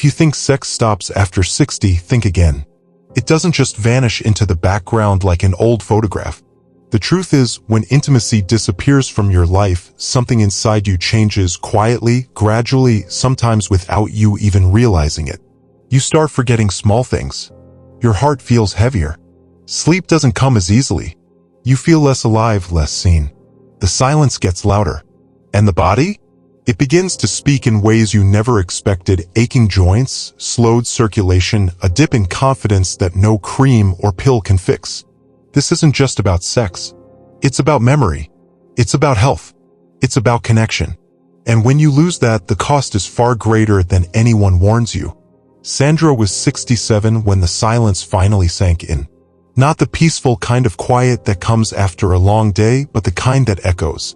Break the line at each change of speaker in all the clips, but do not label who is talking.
If you think sex stops after 60, think again. It doesn't just vanish into the background like an old photograph. The truth is, when intimacy disappears from your life, something inside you changes quietly, gradually, sometimes without you even realizing it. You start forgetting small things. Your heart feels heavier. Sleep doesn't come as easily. You feel less alive, less seen. The silence gets louder. And the body? It begins to speak in ways you never expected: aching joints, slowed circulation, a dip in confidence that no cream or pill can fix. This isn't just about sex. It's about memory. It's about health. It's about connection. And when you lose that, the cost is far greater than anyone warns you. Sandra was 67 when the silence finally sank in. Not the peaceful kind of quiet that comes after a long day, but the kind that echoes.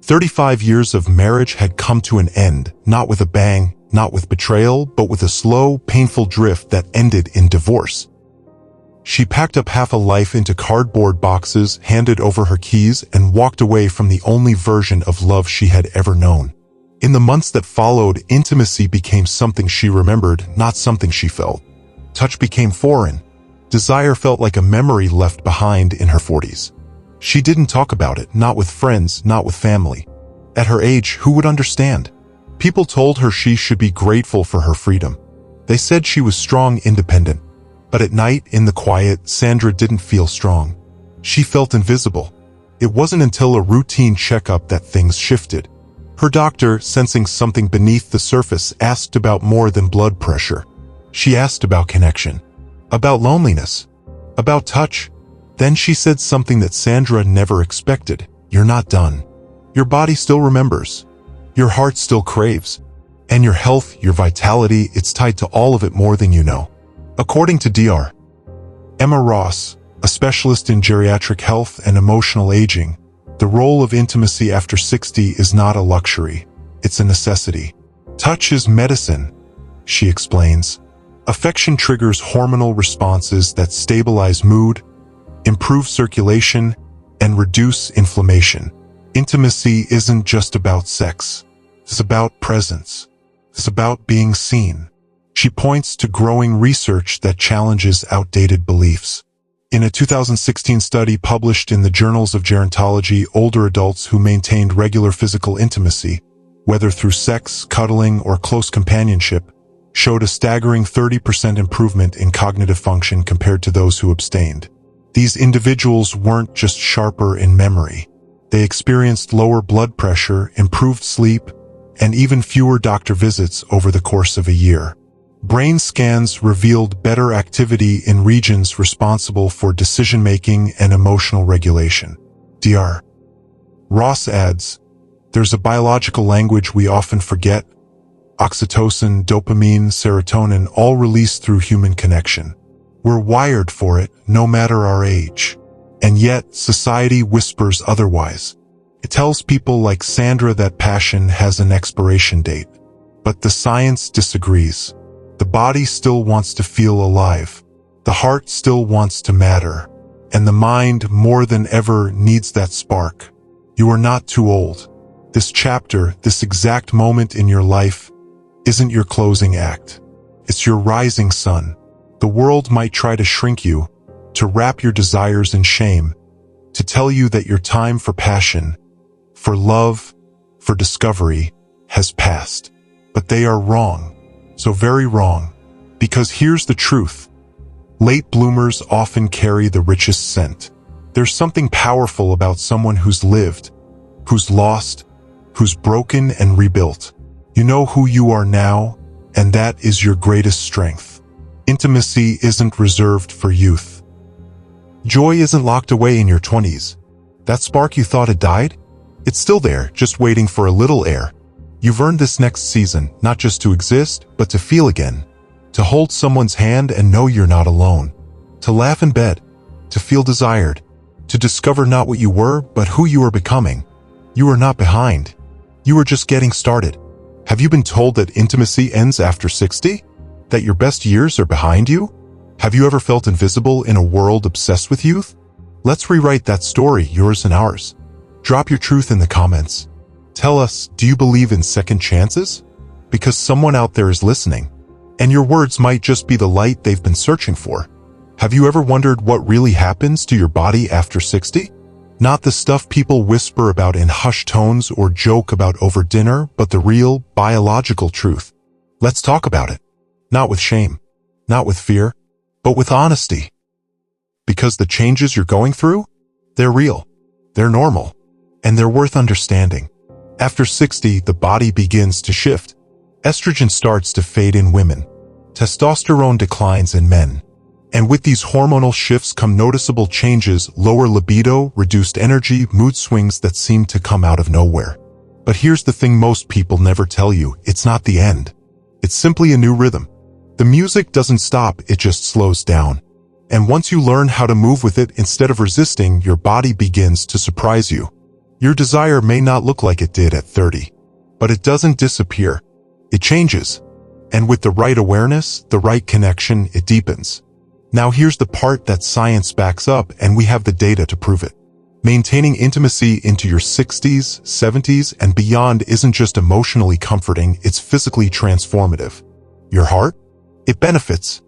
35 years of marriage had come to an end, not with a bang, not with betrayal, but with a slow, painful drift that ended in divorce. She packed up half a life into cardboard boxes, handed over her keys, and walked away from the only version of love she had ever known. In the months that followed, intimacy became something she remembered, not something she felt. Touch became foreign. Desire felt like a memory left behind in her 40s. She didn't talk about it, not with friends, not with family. At her age, who would understand? People told her she should be grateful for her freedom. They said she was strong, independent. But at night, in the quiet, Sandra didn't feel strong. She felt invisible. It wasn't until a routine checkup that things shifted. Her doctor, sensing something beneath the surface, asked about more than blood pressure. She asked about connection, about loneliness, about touch. Then she said something that Sandra never expected. You're not done. Your body still remembers. Your heart still craves. And your health, your vitality, it's tied to all of it more than you know. According to Dr. Emma Ross, a specialist in geriatric health and emotional aging, the role of intimacy after 60 is not a luxury. It's a necessity. Touch is medicine, she explains. Affection triggers hormonal responses that stabilize mood, improve circulation, and reduce inflammation. Intimacy isn't just about sex. It's about presence. It's about being seen. She points to growing research that challenges outdated beliefs. In a 2016 study published in the Journals of Gerontology, older adults who maintained regular physical intimacy, whether through sex, cuddling, or close companionship, showed a staggering 30% improvement in cognitive function compared to those who abstained. These individuals weren't just sharper in memory. They experienced lower blood pressure, improved sleep, and even fewer doctor visits over the course of a year. Brain scans revealed better activity in regions responsible for decision-making and emotional regulation. Dr. Ross adds, "There's a biological language we often forget. Oxytocin, dopamine, serotonin, all released through human connection. We're wired for it, no matter our age. And yet, society whispers otherwise. It tells people like Sandra that passion has an expiration date. But the science disagrees. The body still wants to feel alive. The heart still wants to matter. And the mind, more than ever, needs that spark. You are not too old. This chapter, this exact moment in your life, isn't your closing act. It's your rising sun. The world might try to shrink you, to wrap your desires in shame, to tell you that your time for passion, for love, for discovery, has passed. But they are wrong. So very wrong. Because here's the truth. Late bloomers often carry the richest scent. There's something powerful about someone who's lived, who's lost, who's broken and rebuilt. You know who you are now, and that is your greatest strength. Intimacy isn't reserved for youth. Joy isn't locked away in your 20s. That spark you thought had died? It's still there, just waiting for a little air. You've earned this next season, not just to exist, but to feel again. To hold someone's hand and know you're not alone. To laugh in bed. To feel desired. To discover not what you were, but who you are becoming. You are not behind. You are just getting started. Have you been told that intimacy ends after 60? That your best years are behind you? Have you ever felt invisible in a world obsessed with youth? Let's rewrite that story, yours and ours. Drop your truth in the comments. Tell us, do you believe in second chances? Because someone out there is listening. And your words might just be the light they've been searching for. Have you ever wondered what really happens to your body after 60? Not the stuff people whisper about in hushed tones or joke about over dinner, but the real, biological truth. Let's talk about it. Not with shame, not with fear, but with honesty. Because the changes you're going through, they're real, they're normal, and they're worth understanding. After 60, the body begins to shift. Estrogen starts to fade in women. Testosterone declines in men. And with these hormonal shifts come noticeable changes, lower libido, reduced energy, mood swings that seem to come out of nowhere. But here's the thing most people never tell you, it's not the end. It's simply a new rhythm. The music doesn't stop, it just slows down. And once you learn how to move with it instead of resisting, your body begins to surprise you. Your desire may not look like it did at 30, but it doesn't disappear. It changes. And with the right awareness, the right connection, it deepens. Now here's the part that science backs up, and we have the data to prove it. Maintaining intimacy into your 60s, 70s, and beyond isn't just emotionally comforting, it's physically transformative. Your heart? It benefits.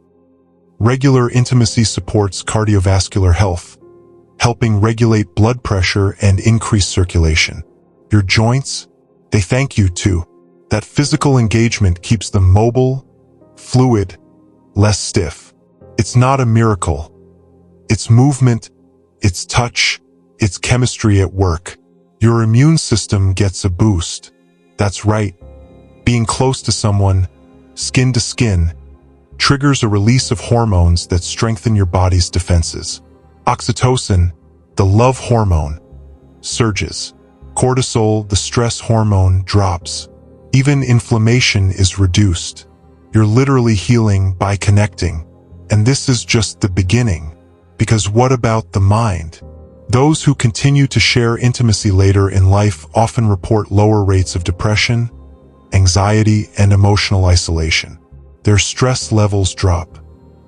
Regular intimacy supports cardiovascular health, helping regulate blood pressure and increase circulation. Your joints? They thank you too. That physical engagement keeps them mobile, fluid, less stiff. It's not a miracle. It's movement, it's touch, it's chemistry at work. Your immune system gets a boost. That's right. Being close to someone, skin to skin, triggers a release of hormones that strengthen your body's defenses. Oxytocin, the love hormone, surges. Cortisol, the stress hormone, drops. Even inflammation is reduced. You're literally healing by connecting. And this is just the beginning. Because what about the mind? Those who continue to share intimacy later in life often report lower rates of depression, anxiety, and emotional isolation. Their stress levels drop.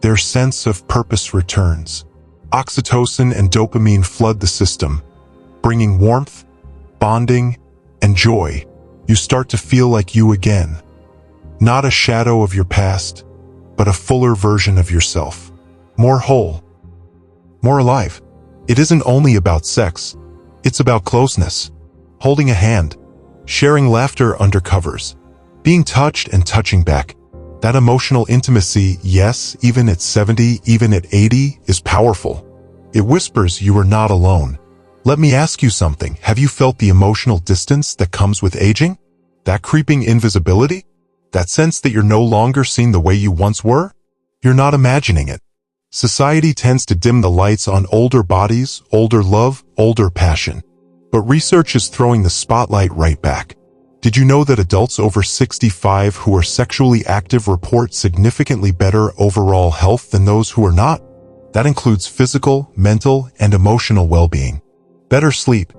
Their sense of purpose returns. Oxytocin and dopamine flood the system, bringing warmth, bonding, and joy. You start to feel like you again. Not a shadow of your past, but a fuller version of yourself. More whole, more alive. It isn't only about sex. It's about closeness, holding a hand, sharing laughter under covers, being touched and touching back. That emotional intimacy, yes, even at 70, even at 80, is powerful. It whispers you are not alone. Let me ask you something. Have you felt the emotional distance that comes with aging? That creeping invisibility? That sense that you're no longer seen the way you once were? You're not imagining it. Society tends to dim the lights on older bodies, older love, older passion. But research is throwing the spotlight right back. Did you know that adults over 65 who are sexually active report significantly better overall health than those who are not? That includes physical, mental, and emotional well-being. Better sleep,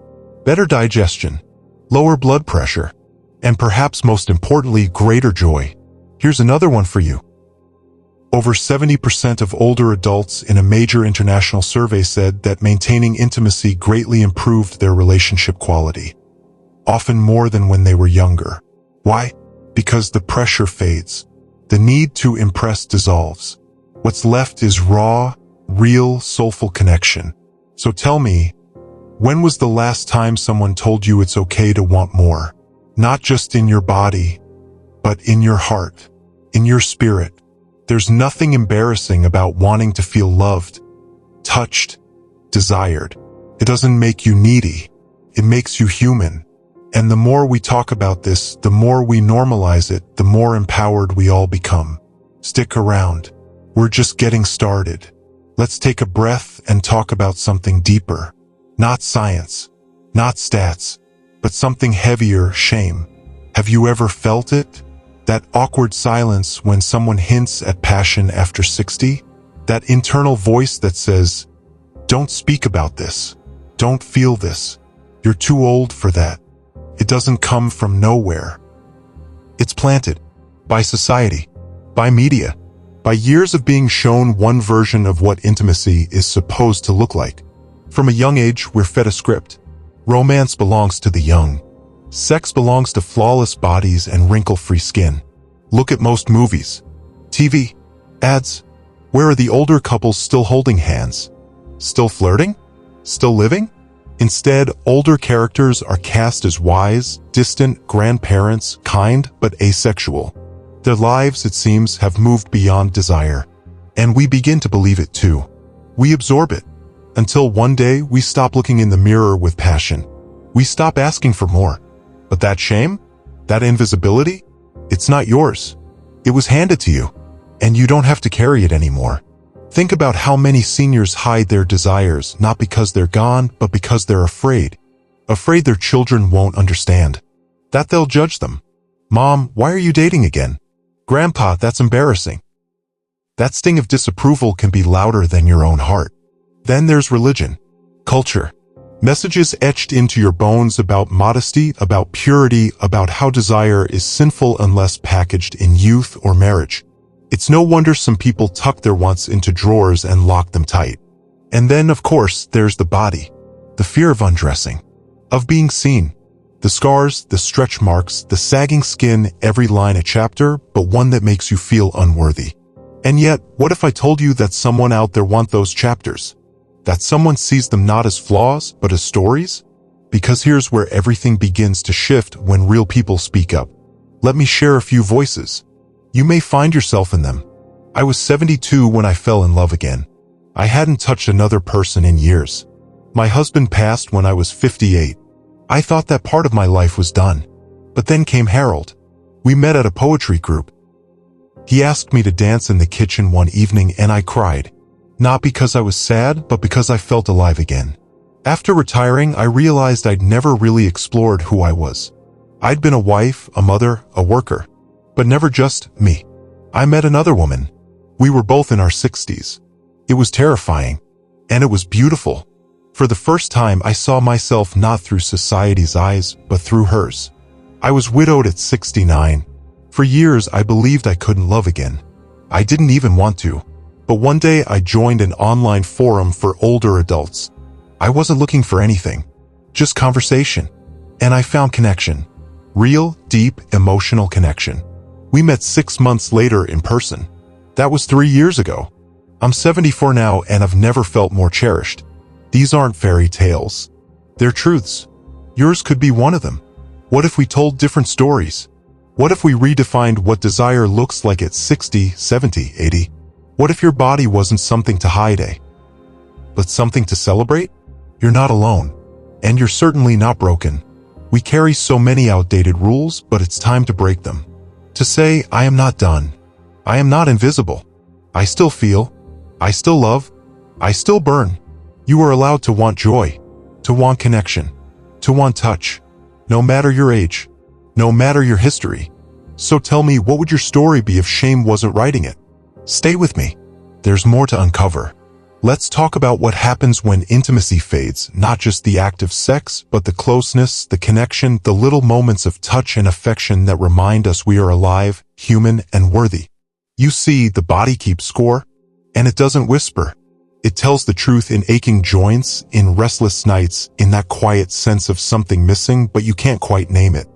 better digestion, lower blood pressure, and perhaps most importantly, greater joy. Here's another one for you. Over 70% of older adults in a major international survey said that maintaining intimacy greatly improved their relationship quality, often more than when they were younger. Why? Because the pressure fades. The need to impress dissolves. What's left is raw, real, soulful connection. So tell me, when was the last time someone told you it's okay to want more? Not just in your body, but in your heart, in your spirit. There's nothing embarrassing about wanting to feel loved, touched, desired. It doesn't make you needy. It makes you human. And the more we talk about this, the more we normalize it, the more empowered we all become. Stick around. We're just getting started. Let's take a breath and talk about something deeper. Not science, not stats, but something heavier, shame. Have you ever felt it? That awkward silence when someone hints at passion after 60? That internal voice that says, don't speak about this. Don't feel this. You're too old for that. It doesn't come from nowhere. It's planted by society, by media, by years of being shown one version of what intimacy is supposed to look like. From a young age, we're fed a script. Romance belongs to the young. Sex belongs to flawless bodies and wrinkle-free skin. Look at most movies. TV, ads. Where are the older couples still holding hands? Still flirting? Still living? Instead, older characters are cast as wise, distant grandparents, kind but asexual. Their lives, it seems, have moved beyond desire. And we begin to believe it too. We absorb it. Until one day we stop looking in the mirror with passion. We stop asking for more. But that shame? That invisibility? It's not yours. It was handed to you. And you don't have to carry it anymore. Think about how many seniors hide their desires not because they're gone, but because they're afraid. Afraid their children won't understand. That they'll judge them. Mom, why are you dating again? Grandpa, that's embarrassing. That sting of disapproval can be louder than your own heart. Then there's religion, culture, messages etched into your bones about modesty, about purity, about how desire is sinful unless packaged in youth or marriage. It's no wonder some people tuck their wants into drawers and lock them tight. And then, of course, there's the body, the fear of undressing, of being seen, the scars, the stretch marks, the sagging skin, every line a chapter, but one that makes you feel unworthy. And yet, what if I told you that someone out there wants those chapters? That someone sees them not as flaws, but as stories? Because here's where everything begins to shift when real people speak up. Let me share a few voices. You may find yourself in them. I was 72 when I fell in love again. I hadn't touched another person in years. My husband passed when I was 58. I thought that part of my life was done. But then came Harold. We met at a poetry group. He asked me to dance in the kitchen one evening and I cried. Not because I was sad, but because I felt alive again. After retiring, I realized I'd never really explored who I was. I'd been a wife, a mother, a worker. But never just me. I met another woman. We were both in our 60s. It was terrifying. And it was beautiful. For the first time, I saw myself not through society's eyes, but through hers. I was widowed at 69. For years, I believed I couldn't love again. I didn't even want to. But one day, I joined an online forum for older adults. I wasn't looking for anything. Just conversation. And I found connection. Real, deep, emotional connection. We met 6 months later in person. That was 3 years ago. I'm 74 now and I've never felt more cherished. These aren't fairy tales. They're truths. Yours could be one of them. What if we told different stories? What if we redefined what desire looks like at 60, 70, 80? What if your body wasn't something to hide, but something to celebrate? You're not alone. And you're certainly not broken. We carry so many outdated rules, but it's time to break them. To say, I am not done. I am not invisible. I still feel. I still love. I still burn. You are allowed to want joy, to want connection, to want touch, no matter your age, no matter your history. So tell me, what would your story be if shame wasn't writing it? Stay with me. There's more to uncover. Let's talk about what happens when intimacy fades, not just the act of sex, but the closeness, the connection, the little moments of touch and affection that remind us we are alive, human, and worthy. You see, the body keeps score, and it doesn't whisper. It tells the truth in aching joints, in restless nights, in that quiet sense of something missing, but you can't quite name it.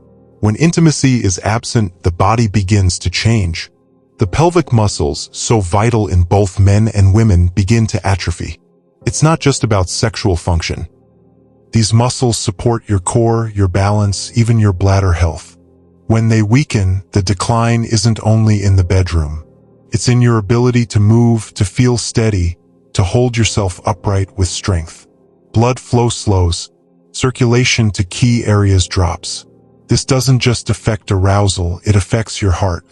When intimacy is absent, the body begins to change. The pelvic muscles, so vital in both men and women, begin to atrophy. It's not just about sexual function. These muscles support your core, your balance, even your bladder health. When they weaken, the decline isn't only in the bedroom. It's in your ability to move, to feel steady, to hold yourself upright with strength. Blood flow slows. Circulation to key areas drops. This doesn't just affect arousal, it affects your heart.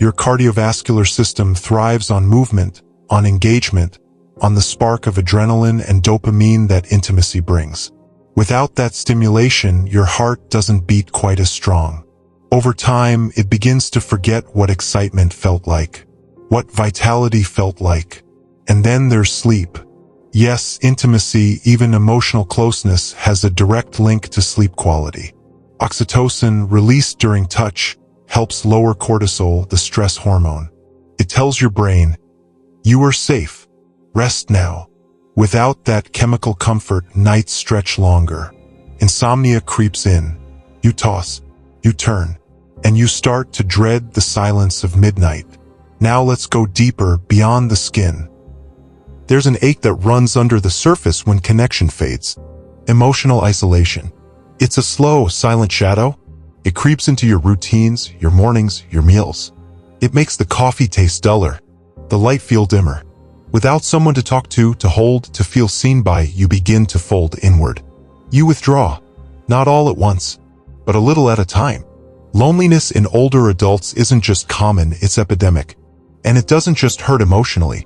Your cardiovascular system thrives on movement, on engagement, on the spark of adrenaline and dopamine that intimacy brings. Without that stimulation, your heart doesn't beat quite as strong. Over time, it begins to forget what excitement felt like, what vitality felt like. And then there's sleep. Yes, intimacy, even emotional closeness, has a direct link to sleep quality. Oxytocin, released during touch, helps lower cortisol, the stress hormone. It tells your brain, you are safe. Rest now. Without that chemical comfort, nights stretch longer. Insomnia creeps in. You toss, you turn, and you start to dread the silence of midnight. Now let's go deeper beyond the skin. There's an ache that runs under the surface when connection fades. Emotional isolation. It's a slow, silent shadow. It creeps into your routines, your mornings, your meals. It makes the coffee taste duller, the light feel dimmer. Without someone to talk to hold, to feel seen by, you begin to fold inward. You withdraw, not all at once, but a little at a time. Loneliness in older adults isn't just common, it's epidemic. And it doesn't just hurt emotionally.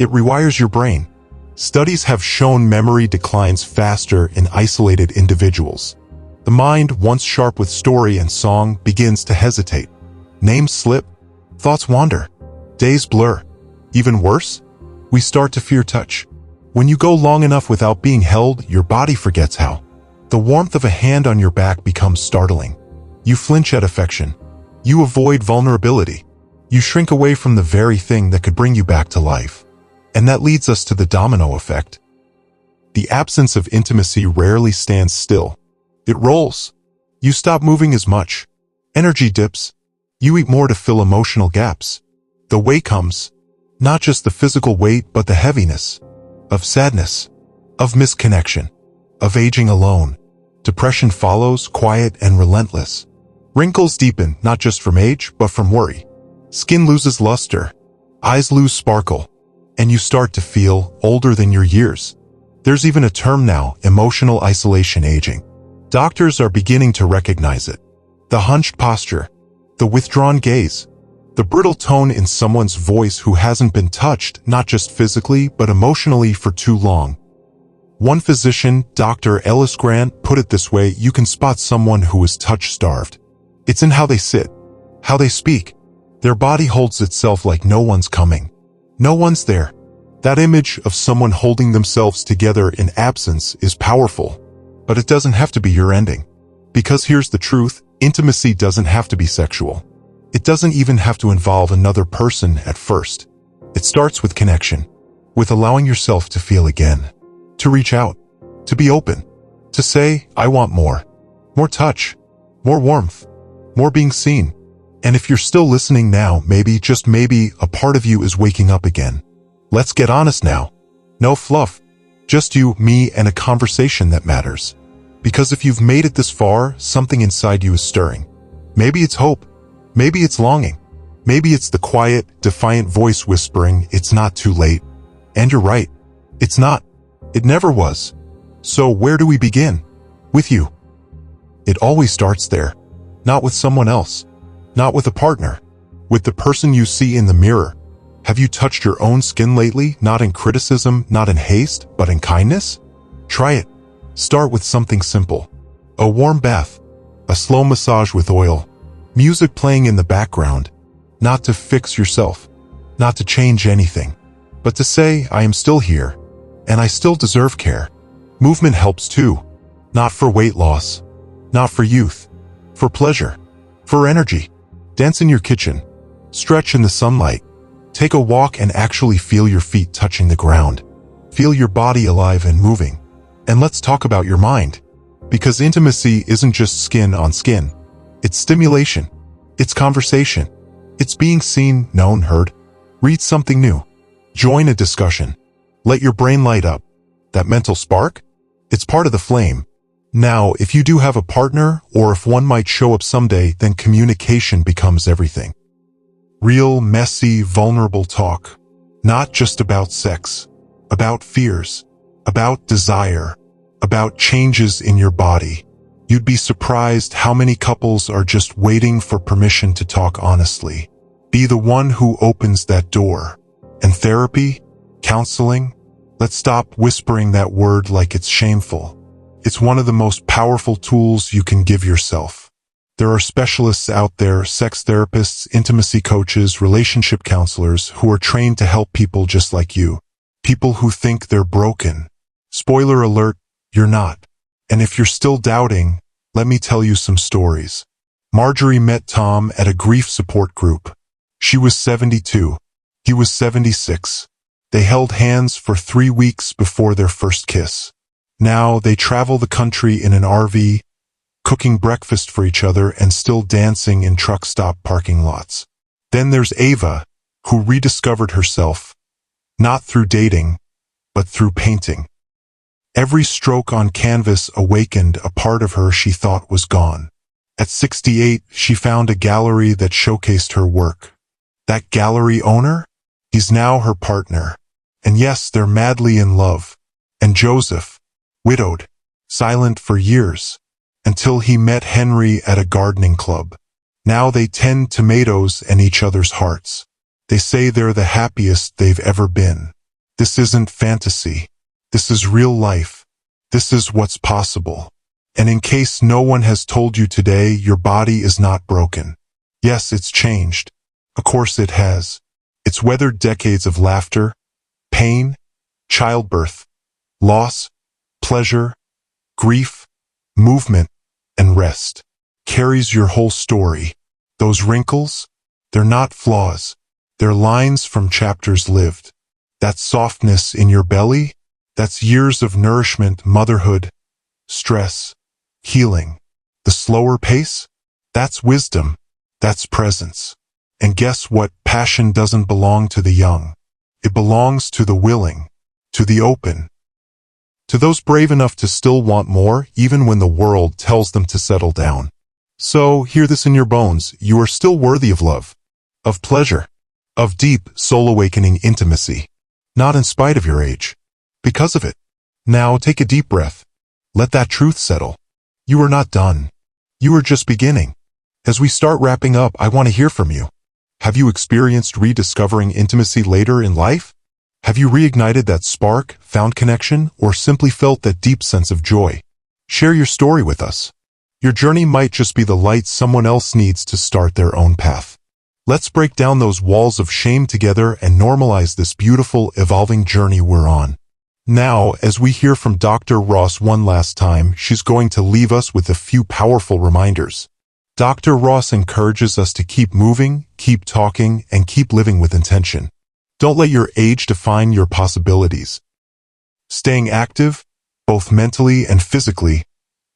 It rewires your brain. Studies have shown memory declines faster in isolated individuals. The mind, once sharp with story and song, begins to hesitate. Names slip, thoughts wander, days blur. Even worse, we start to fear touch. When you go long enough without being held, your body forgets how. The warmth of a hand on your back becomes startling. You flinch at affection. You avoid vulnerability. You shrink away from the very thing that could bring you back to life. And that leads us to the domino effect. The absence of intimacy rarely stands still. It rolls. You stop moving as much. Energy dips. You eat more to fill emotional gaps. The weight comes. Not just the physical weight, but the heaviness. Of sadness. Of misconnection. Of aging alone. Depression follows, quiet and relentless. Wrinkles deepen, not just from age, but from worry. Skin loses luster. Eyes lose sparkle. And you start to feel older than your years. There's even a term now, emotional isolation aging. Doctors are beginning to recognize it. The hunched posture, the withdrawn gaze, the brittle tone in someone's voice who hasn't been touched, not just physically, but emotionally for too long. One physician, Dr. Ellis Grant, put it this way: you can spot someone who is touch-starved. It's in how they sit, how they speak. Their body holds itself like no one's coming. No one's there. That image of someone holding themselves together in absence is powerful, but it doesn't have to be your ending. Because here's the truth, intimacy doesn't have to be sexual. It doesn't even have to involve another person at first. It starts with connection, with allowing yourself to feel again, to reach out, to be open, to say, I want more. More touch, more warmth, more being seen. And if you're still listening now, maybe, just maybe, a part of you is waking up again. Let's get honest now. No fluff. Just you, me, and a conversation that matters. Because if you've made it this far, something inside you is stirring. Maybe it's hope. Maybe it's longing. Maybe it's the quiet, defiant voice whispering, it's not too late. And you're right. It's not. It never was. So where do we begin? With you. It always starts there. Not with someone else. Not with a partner. With the person you see in the mirror. Have you touched your own skin lately? Not in criticism, not in haste, but in kindness? Try it. Start with something simple. A warm bath. A slow massage with oil. Music playing in the background. Not to fix yourself. Not to change anything. But to say, I am still here. And I still deserve care. Movement helps too. Not for weight loss. Not for youth. For pleasure. For energy. Dance in your kitchen. Stretch in the sunlight. Take a walk and actually feel your feet touching the ground. Feel your body alive and moving. And let's talk about your mind. Because intimacy isn't just skin on skin. It's stimulation. It's conversation. It's being seen, known, heard. Read something new. Join a discussion. Let your brain light up. That mental spark? It's part of the flame. Now, if you do have a partner, or if one might show up someday, then communication becomes everything. Real, messy, vulnerable talk. Not just about sex. About fears. About desire. About changes in your body. You'd be surprised how many couples are just waiting for permission to talk honestly. Be the one who opens that door. And therapy? Counseling? Let's stop whispering that word like it's shameful. It's one of the most powerful tools you can give yourself. There are specialists out there, sex therapists, intimacy coaches, relationship counselors, who are trained to help people just like you. People who think they're broken. Spoiler alert, you're not. And if you're still doubting, let me tell you some stories. Marjorie met Tom at a grief support group. She was 72. He was 76. They held hands for 3 weeks before their first kiss. Now they travel the country in an RV, cooking breakfast for each other and still dancing in truck stop parking lots. Then there's Ava, who rediscovered herself, not through dating, but through painting. Every stroke on canvas awakened a part of her she thought was gone. At 68, she found a gallery that showcased her work. That gallery owner? He's now her partner. And yes, they're madly in love. And Joseph, widowed, silent for years, until he met Henry at a gardening club. Now they tend tomatoes in each other's hearts. They say they're the happiest they've ever been. This isn't fantasy. This is real life. This is what's possible. And in case no one has told you today, your body is not broken. Yes, it's changed. Of course it has. It's weathered decades of laughter, pain, childbirth, loss, pleasure, grief, movement, and rest. Carries your whole story. Those wrinkles, they're not flaws. They're lines from chapters lived. That softness in your belly, that's years of nourishment, motherhood, stress, healing. The slower pace, that's wisdom. That's presence. And guess what? Passion doesn't belong to the young. It belongs to the willing, to the open, to those brave enough to still want more, even when the world tells them to settle down. So, hear this in your bones. You are still worthy of love, of pleasure, of deep, soul-awakening intimacy. Not in spite of your age. Because of it. Now, take a deep breath. Let that truth settle. You are not done. You are just beginning. As we start wrapping up, I want to hear from you. Have you experienced rediscovering intimacy later in life? Have you reignited that spark, found connection, or simply felt that deep sense of joy? Share your story with us. Your journey might just be the light someone else needs to start their own path. Let's break down those walls of shame together and normalize this beautiful, evolving journey we're on. Now, as we hear from Dr. Ross one last time, she's going to leave us with a few powerful reminders. Dr. Ross encourages us to keep moving, keep talking, and keep living with intention. Don't let your age define your possibilities. Staying active, both mentally and physically,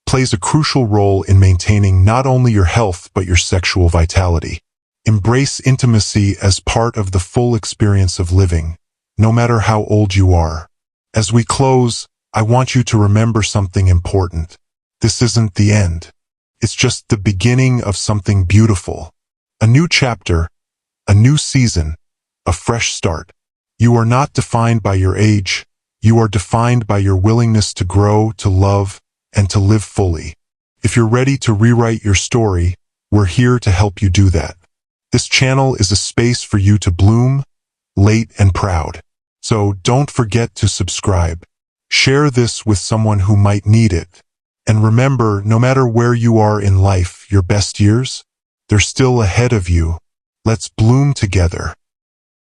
plays a crucial role in maintaining not only your health but your sexual vitality. Embrace intimacy as part of the full experience of living, no matter how old you are. As we close, I want you to remember something important. This isn't the end. It's just the beginning of something beautiful. A new chapter, a new season, a fresh start. You are not defined by your age. You are defined by your willingness to grow, to love, and to live fully. If you're ready to rewrite your story, we're here to help you do that. This channel is a space for you to bloom, late and proud. So don't forget to subscribe. Share this with someone who might need it. And remember, no matter where you are in life, your best years, they're still ahead of you. Let's bloom together.